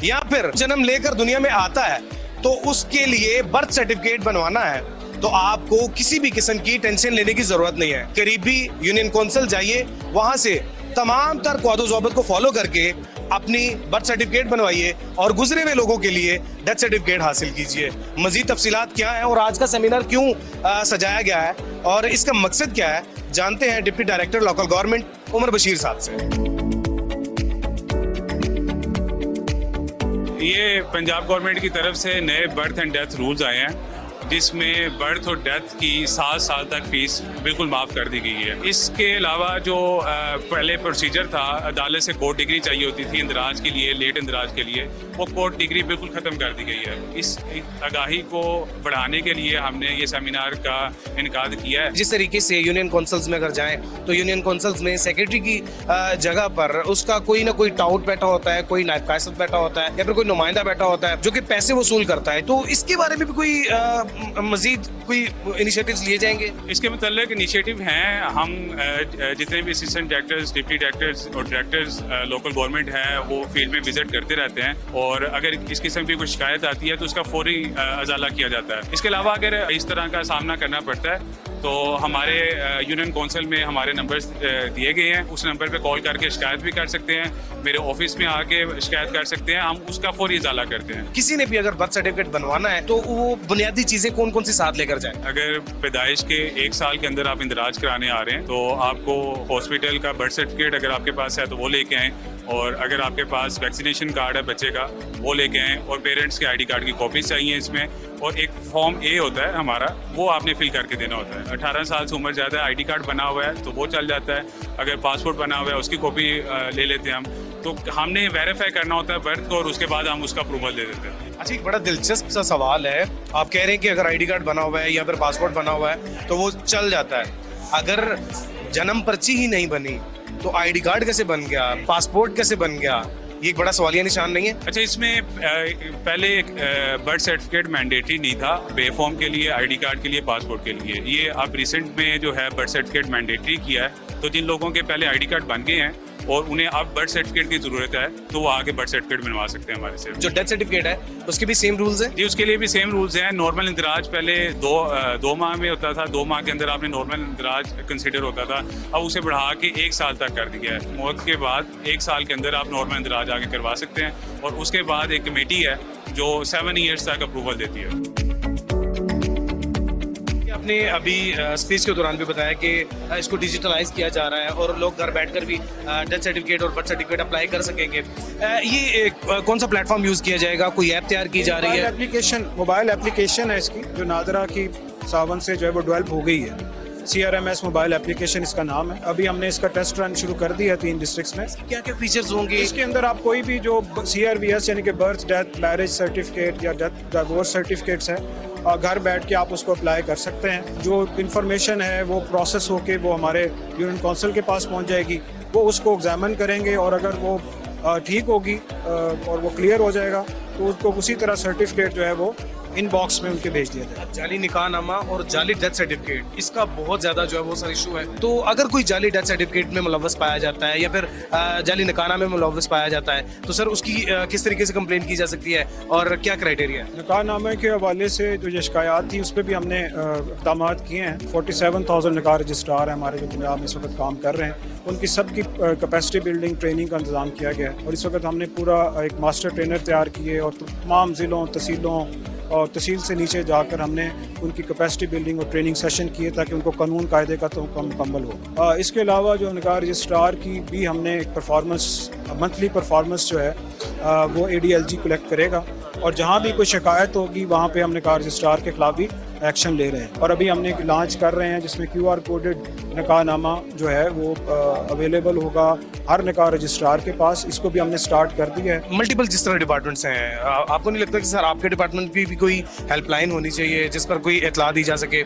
या फिर जन्म लेकर दुनिया में आता है तो उसके लिए बर्थ सर्टिफिकेट बनवाना है, तो आपको किसी भी किस्म की टेंशन लेने की जरूरत नहीं है। करीबी यूनियन कौंसिल जाइए, वहां से तमाम तर कवायद ज़ाबित को फॉलो करके अपनी बर्थ सर्टिफिकेट बनवाइए और गुजरे हुए लोगों के लिए डेथ सर्टिफिकेट हासिल कीजिए। मजीद तफसीलात क्या है और आज का सेमिनार क्यों सजाया गया है और इसका मकसद क्या है, जानते हैं deputy director local government Umar Bashir साहब से। ये पंजाब गवर्नमेंट की तरफ से नए बर्थ एंड डेथ रूल्स आए हैं, जिसमें बर्थ और डेथ की 7 साल तक फीस बिल्कुल माफ़ कर दी गई है। इसके अलावा जो पहले प्रोसीजर था, अदालत से कोर्ट डिग्री चाहिए होती थी इंदराज के लिए, लेट इंदराज के लिए, वो कोर्ट डिग्री बिल्कुल ख़त्म कर दी गई है। इस आगाही को बढ़ाने के लिए हमने ये सेमिनार का इनकाद किया है। जिस तरीके से यूनियन कौंसिल्स में अगर जाएं तो यूनियन कौंसिल्स में सेक्रेटरी की जगह पर उसका कोई ना कोई टाउट बैठा होता है, कोई नायब कायसद बैठा होता है या फिर कोई नुमाइंदा बैठा होता है जो कि पैसे वसूल करता है। तो इसके बारे में भी कोई मजीद कोई इनिशिएटिव्स लिए जाएंगे? इसके मतलब इनिशिएटिव हैं। हम जितने भी असिस्टेंट डायरेक्टर्स, डिप्टी डायरेक्टर्स और डायरेक्टर्स लोकल गवर्नमेंट है वो फील्ड में विजिट करते रहते हैं और अगर इस किस्म की कोई शिकायत आती है तो उसका फौरी अजाला किया जाता है। इसके अलावा अगर इस तरह का सामना करना पड़ता है तो हमारे यूनियन कौंसिल में हमारे नंबर्स दिए गए हैं, उस नंबर पे कॉल करके शिकायत भी कर सकते हैं, मेरे ऑफिस में आके शिकायत कर सकते हैं, हम उसका फौरी इजाला करते हैं। किसी ने भी अगर बर्थ सर्टिफिकेट बनवाना है तो वो बुनियादी चीजें कौन कौन सी साथ लेकर जाए? अगर पैदाइश के 1 साल के अंदर आप इंदराज कराने आ रहे हैं तो आपको हॉस्पिटल का बर्थ सर्टिफिकेट अगर आपके पास है तो वो लेके आएँ, और अगर आपके पास वैक्सीनेशन कार्ड है बच्चे का वो लेके आएँ, और पेरेंट्स के ID कार्ड की कॉपीज चाहिए इसमें, और एक फॉर्म A होता है हमारा, वो आपने फिल करके देना होता है। 18 साल से उम्र ज़्यादा है, ID कार्ड बना हुआ है तो वो चल जाता है, अगर पासपोर्ट बना हुआ है उसकी कॉपी ले लेते हैं हम। तो हमने वेरीफाई करना होता है बर्थ को और उसके बाद हम उसका अप्रूवल दे देते हैं। अच्छा, एक बड़ा दिलचस्प सा सवाल है, आप कह रहे हैं कि अगर ID कार्ड बना हुआ है या फिर पासपोर्ट बना हुआ है तो वो चल जाता है, अगर जन्म पर्ची ही नहीं बनी तो ID कार्ड कैसे बन गया, पासपोर्ट कैसे बन गया? ये एक बड़ा सवालिया निशान नहीं है? अच्छा, इसमें पहले एक बर्थ सर्टिफिकेट मैंडेटरी नहीं था बे फॉर्म के लिए, ID कार्ड के लिए, पासपोर्ट के लिए। ये अब रिसेंट में जो है बर्थ सर्टिफिकेट मैंडेटरी किया है, तो जिन लोगों के पहले ID कार्ड बन गए हैं और उन्हें अब बर्थ सर्टिफिकेट की जरूरत है तो वो आगे बर्थ सर्टिफिकेट बनवा सकते हैं हमारे से। जो डेथ सर्टिफिकेट है उसके भी सेम रूल्स हैं? जी, उसके लिए भी सेम रूल्स हैं। नॉर्मल इंदराज पहले दो माह में होता था, 2 माह के अंदर आपने नॉर्मल इंदराज कंसिडर होता था, अब उसे बढ़ा के 1 साल तक कर दिया है। मौत के बाद 1 साल के अंदर आप नॉर्मल इंदराज आगे करवा सकते हैं, और उसके बाद एक कमेटी है जो 7 ईयर्स तक अप्रूवल देती है। आपने अभी स्पीच के दौरान भी बताया कि इसको डिजिटलाइज किया जा रहा है और लोग घर बैठकर भी डेथ सर्टिफिकेट और बर्थ सर्टिफिकेट अप्लाई कर सकेंगे। ये कौन सा प्लेटफॉर्म यूज़ किया जाएगा? कोई ऐप तैयार की जा रही है? मोबाइल एप्लीकेशन है इसकी, जो नादरा की सावन से जो है वो डेवलप हो गई है। CRMS मोबाइल एप्लीकेशन इसका नाम है। अभी हमने इसका टेस्ट रन शुरू कर दिया है 3 डिस्ट्रिक्ट्स में। क्या क्या फीचर्स होंगे इसके अंदर? आप कोई भी जो CRVS यानी कि बर्थ, डेथ, मैरिज सर्टिफिकेट या डेथ डिवोर्स सर्टिफिकेट्स हैं, घर बैठ के आप उसको अप्लाई कर सकते हैं। जो इन्फॉर्मेशन है वो प्रोसेस होके वो हमारे यूनियन कौंसिल के पास पहुंच जाएगी, वो उसको एग्जामिन करेंगे और अगर वो ठीक होगी और वो क्लियर हो जाएगा तो उसको उसी तरह सर्टिफिकेट जो है वो इनबॉक्स में उनके भेज दिया जाए। जाली निकाहनामा और जाली डेथ सर्टिफिकेट, इसका बहुत ज्यादा जो है वो सर इशू है। तो अगर कोई जाली डेथ सर्टिफिकेट में मुलव्वस पाया जाता है या फिर जाली निकाहनामे में मुलव्वस पाया जाता है तो सर उसकी किस तरीके से कंप्लेंट की जा सकती है और क्या क्राइटेरिया है? निकाहनामे के हवाले से जो ये शिकायत थी उस पर भी हमने इक़दाम किए हैं। 47,000 निकाह रजिस्ट्रार हैं हमारे जो पंजाब में इस वक्त काम कर रहे हैं, उनकी सबकी कैपेसिटी बिल्डिंग ट्रेनिंग का इंतजाम किया गया है और इस वक्त हमने पूरा एक मास्टर ट्रेनर तैयार किए और तमाम ज़िलों, तहसीलों और तहसील से नीचे जाकर हमने उनकी कैपेसिटी बिल्डिंग और ट्रेनिंग सेशन किए ताकि उनको कानून कायदे का तो मुकम्मल हो। इसके अलावा जो निकाह रजिस्ट्रार की भी हमने एक परफॉर्मेंस, मंथली परफॉर्मेंस जो है वो ADLG कलेक्ट करेगा और जहाँ भी कोई शिकायत होगी वहाँ पे हम निकाह रजिस्ट्रार के खिलाफ भी एक्शन ले रहे हैं। और अभी हमने लॉन्च कर रहे हैं जिसमें QR कोडेड निकाहनामा जो है वो अवेलेबल होगा हर निकाह रजिस्ट्रार के पास। इसको भी हमने स्टार्ट कर दिया है। मल्टीपल जिस तरह डिपार्टमेंट्स हैं, आपको नहीं लगता कि सर आपके डिपार्टमेंट की भी कोई हेल्पलाइन होनी चाहिए जिस पर कोई इतला दी जा सके,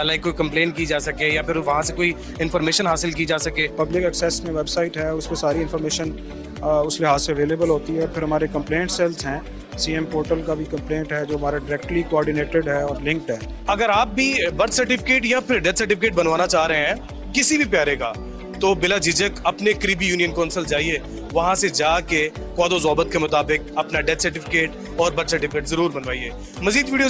लाइक कोई कंप्लेन की जा सके या फिर वहाँ से कोई इन्फॉर्मेशन हासिल की जा सके? पब्लिक एक्सेस में वेबसाइट है, उस पर सारी इन्फॉर्मेशन उस लिहाज से अवेलेबल होती है। फिर हमारे कंप्लेंट सेल्स हैं, CM पोर्टल का भी कंप्लेंट है जो हमारा डायरेक्टली कोऑर्डिनेटेड है और लिंक्ड है। अगर आप भी बर्थ सर्टिफिकेट या फिर डेथ सर्टिफिकेट बनवाना चाह रहे हैं किसी भी प्यारे का, तो बिला झिझक अपने करीबी यूनियन कौंसिल जाइए, वहां से जाके कौद व ज़वाबित के मुताबिक अपना डेथ सर्टिफिकेट और बर्थ सर्टिफिकेट जरूर बनवाइए। मजीद वीडियो